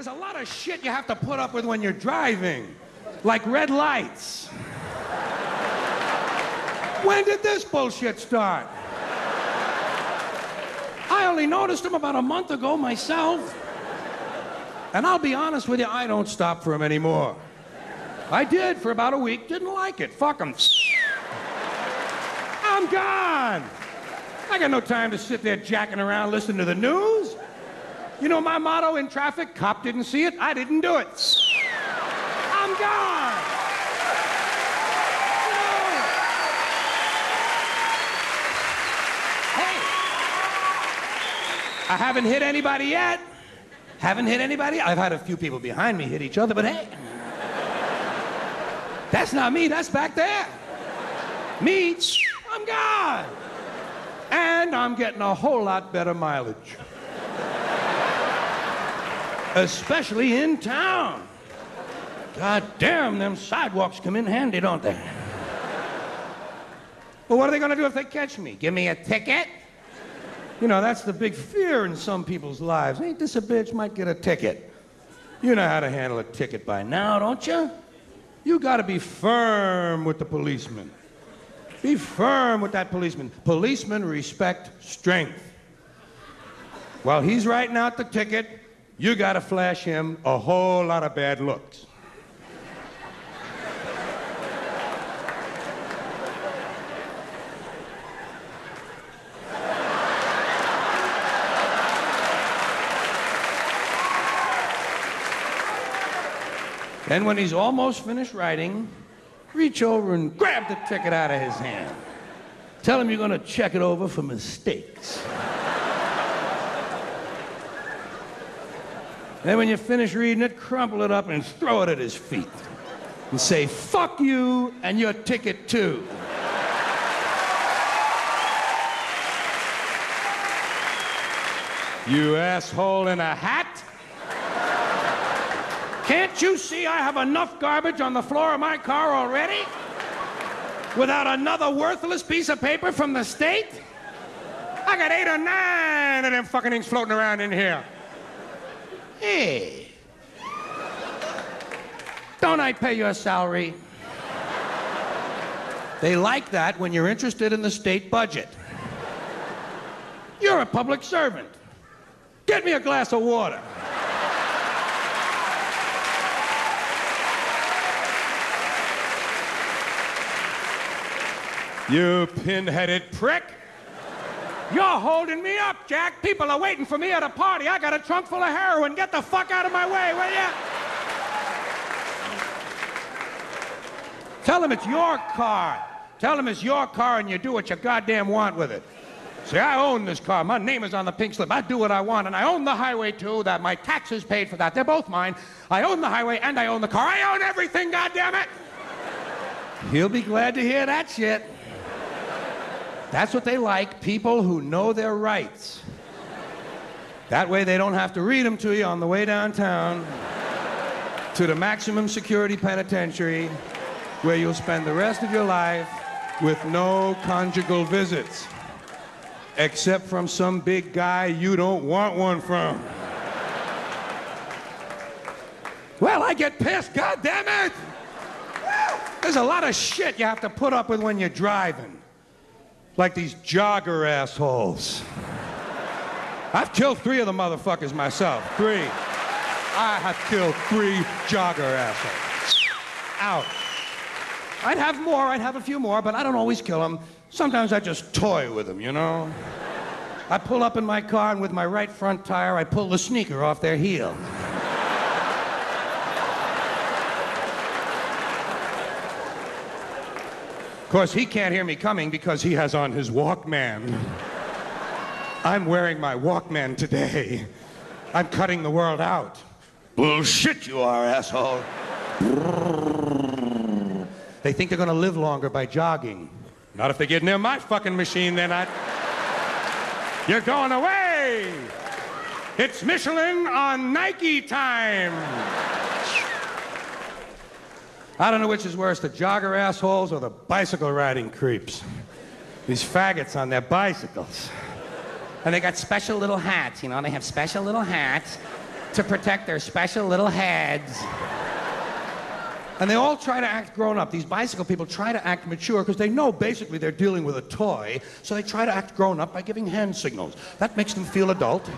There's a lot of shit you have to put up with when you're driving, like red lights. When did this bullshit start? I only noticed them about a month ago myself. And I'll be honest with you, I don't stop for them anymore. I did for about a week, didn't like it. Fuck them. I'm gone. I got no time to sit there jacking around listening to the news. You know my motto in traffic? Cop didn't see it, I didn't do it. I'm gone. Hey, I haven't hit anybody yet. Haven't hit anybody. I've had a few people behind me hit each other, but hey. That's not me, that's back there. Me, I'm gone. And I'm getting a whole lot better mileage. Especially in town. God damn, them sidewalks come in handy, don't they? Well, what are they gonna do if they catch me? Give me a ticket? You know, that's the big fear in some people's lives. Ain't this a bitch? Might get a ticket. You know how to handle a ticket by now, don't you? You gotta be firm with the policeman. Be firm with that policeman. Policemen respect strength. While he's writing out the ticket, you gotta flash him a whole lot of bad looks. Then when he's almost finished writing, reach over and grab the ticket out of his hand. Tell him you're gonna check it over for mistakes. Then when you finish reading it, crumple it up and throw it at his feet. And say, fuck you and your ticket too. You asshole in a hat. Can't you see I have enough garbage on the floor of my car already? Without another worthless piece of paper from the state? I got 8 or 9 of them fucking things floating around in here. Hey. Don't I pay your salary? They like that when you're interested in the state budget. You're a public servant. Get me a glass of water. You pin-headed prick. You're holding me up, Jack. People are waiting for me at a party. I got a trunk full of heroin. Get the fuck out of my way, will ya? Tell them it's your car. Tell them it's your car and you do what you goddamn want with it. See, I own this car. My name is on the pink slip. I do what I want, and I own the highway, too. That my taxes paid for that. They're both mine. I own the highway and I own the car. I own everything, goddammit! He'll be glad to hear that shit. That's what they like, people who know their rights. That way they don't have to read them to you on the way downtown to the maximum security penitentiary where you'll spend the rest of your life with no conjugal visits. Except from some big guy you don't want one from. Well, I get pissed, goddammit! There's a lot of shit you have to put up with when you're driving. Like these jogger assholes. I've killed 3 of the motherfuckers myself. 3. I have killed 3 jogger assholes. Ouch. I'd have more, I'd have a few more, but I don't always kill them. Sometimes I just toy with them, you know? I pull up in my car and with my right front tire, I pull the sneaker off their heel. Of course, he can't hear me coming because he has on his Walkman. I'm wearing my Walkman today. I'm cutting the world out. Bullshit you are, asshole. They think they're gonna live longer by jogging. Not if they get near my fucking machine, they're not. You're going away! It's Michelin on Nike time! I don't know which is worse, the jogger assholes or the bicycle riding creeps. These faggots on their bicycles. And they got special little hats, you know, they have special little hats. to protect their special little heads. And they all try to act grown up. These bicycle people try to act mature because they know basically they're dealing with a toy, so they try to act grown up by giving hand signals. That makes them feel adult.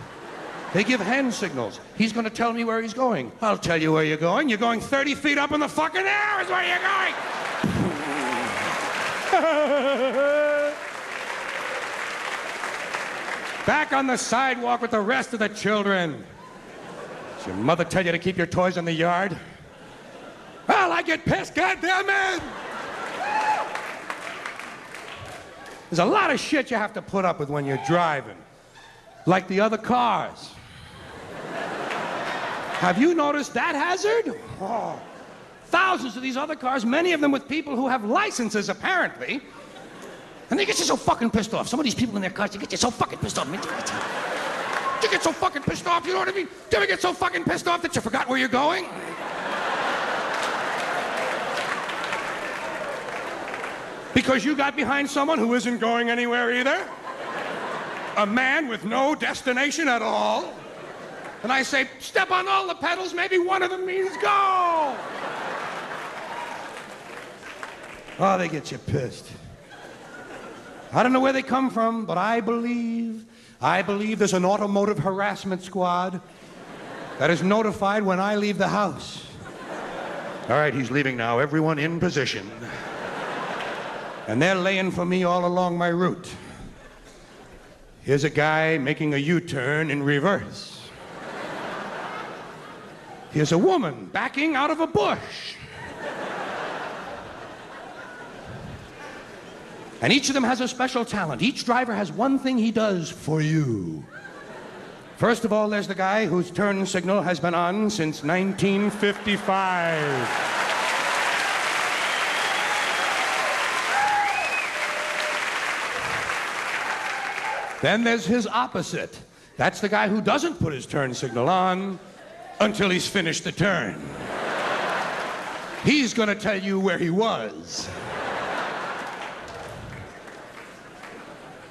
They give hand signals. He's going to tell me where he's going. I'll tell you where you're going. You're going 30 feet up in the fucking air is where you're going. Back on the sidewalk with the rest of the children. Does your mother tell you to keep your toys in the yard? Well, I get pissed, goddammit! There's a lot of shit you have to put up with when you're driving. Like the other cars. Have you noticed that hazard? Oh, thousands of these other cars, many of them with people who have licenses, apparently. And they get you so fucking pissed off. Some of these people in their cars, they get you so fucking pissed off. You get so fucking pissed off, you know what I mean? Do you ever get so fucking pissed off that you forgot where you're going? Because you got behind someone who isn't going anywhere either? A man with no destination at all? And I say, step on all the pedals, maybe one of them means go! Oh, they get you pissed. I don't know where they come from, but I believe there's an automotive harassment squad that is notified when I leave the house. All right, he's leaving now. Everyone in position. And they're laying for me all along my route. Here's a guy making a U-turn in reverse. Here's a woman backing out of a bush. And each of them has a special talent. Each driver has one thing he does for you. First of all, there's the guy whose turn signal has been on since 1955. Then there's his opposite. That's the guy who doesn't put his turn signal on until he's finished the turn. He's gonna tell you where he was.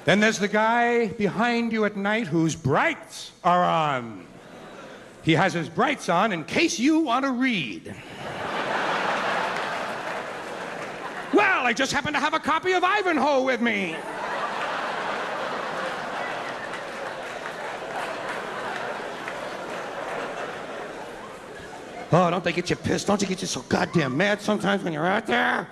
Then there's the guy behind you at night whose brights are on. He has his brights on in case you want to read. Well, I just happen to have a copy of Ivanhoe with me. Oh, don't they get you pissed? Don't you get you so goddamn mad sometimes when you're out there?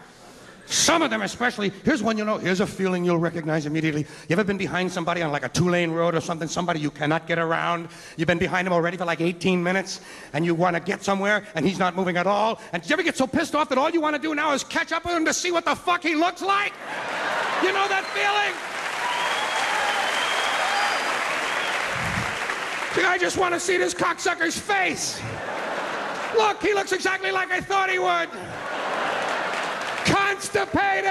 Some of them especially. Here's one you know. Here's a feeling you'll recognize immediately. You ever been behind somebody on like a 2-lane road or something? Somebody you cannot get around. You've been behind him already for like 18 minutes, and you want to get somewhere, and he's not moving at all. And you ever get so pissed off that all you want to do now is catch up with him to see what the fuck he looks like? You know that feeling? See, I just want to see this cocksucker's face. Look, he looks exactly like I thought he would. Constipated!